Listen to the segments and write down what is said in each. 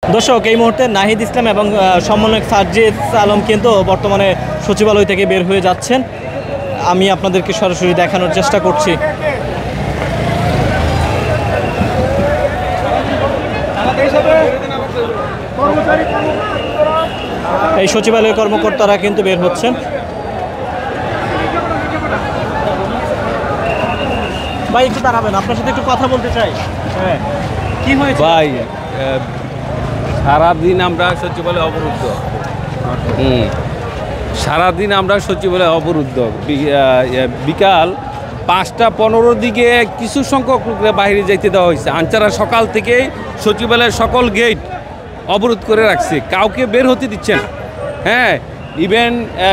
দর্শক এই মুহূর্তে নাহিদ ইসলাম এবং সমন্বয়ক সার্জিস আলম কিন্তু বর্তমানে সচিবালয় থেকে বের হয়ে যাচ্ছেন। আমি আপনাদেরকে সরাসরি দেখানোর চেষ্টা করছি। এই সচিবালয়ের কর্মকর্তারা কিন্তু বের হচ্ছেন। ভাই একটু দাঁড়াবেন, আপনার সাথে একটু কথা বলতে চাই। হ্যাঁ, কি হয়েছে ভাই? সারাদিন আমরা সচিবালয় অবরুদ্ধ। সারাদিন আমরা সচিবালয় অবরুদ্ধ। বিকাল 5:15 দিকে কিছু সংখ্যক লোকরা বাইরে যাইতে দেওয়া হয়েছে। আনচারা সকাল থেকে সচিবালয়ের সকল গেট অবরোধ করে রাখছে, কাউকে বের হতে দিচ্ছে না। হ্যাঁ, ইভেন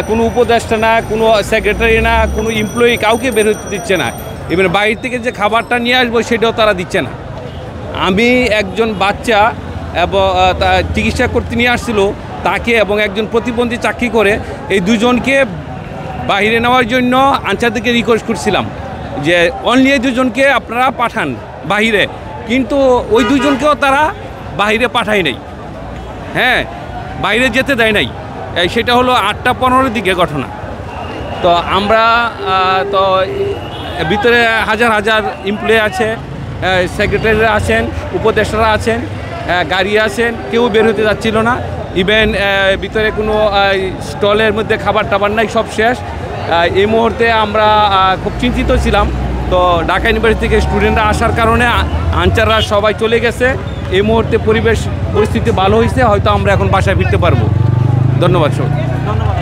কোনো উপদেষ্টা না, কোনো সেক্রেটারি না, কোনো এমপ্লয়ি কাউকে বের হতে দিচ্ছে না। ইভেন বাইরে থেকে যে খাবারটা নিয়ে আসবো সেটাও তারা দিচ্ছে না। আমি একজন বাচ্চা এবং চিকিৎসা করতে নিয়ে আসছিল তাকে এবং একজন প্রতিবন্ধী চাকরি করে এই দুজনকে বাইরে নেওয়ার জন্য আনসারদেরকে রিকোয়েস্ট করছিলাম যে অনলি এই দুজনকে আপনারা পাঠান বাহিরে, কিন্তু ওই দুজনকেও তারা বাহিরে পাঠায় নাই। হ্যাঁ, বাইরে যেতে দেয় নাই। সেটা হলো 8:15 দিকে ঘটনা। তো আমরা তো ভিতরে হাজার হাজার এমপ্লয়ি আছে, সেক্রেটারিরা আছেন, উপদেষ্টারা আছেন, গাড়ি আছেন, কেউ বের হতে যাচ্ছিল না। ইভেন ভিতরে কোনো স্টলের মধ্যে খাবার টাবার নাই, সব শেষ। এই মুহূর্তে আমরা খুব চিন্তিত ছিলাম। তো ঢাকা ইউনিভার্সিটি থেকে স্টুডেন্টরা আসার কারণে আনচাররা সবাই চলে গেছে। এই মুহূর্তে পরিস্থিতি ভালো হয়েছে, হয়তো আমরা এখন বাসায় ফিরতে পারবো। ধন্যবাদ সবাই। ধন্যবাদ।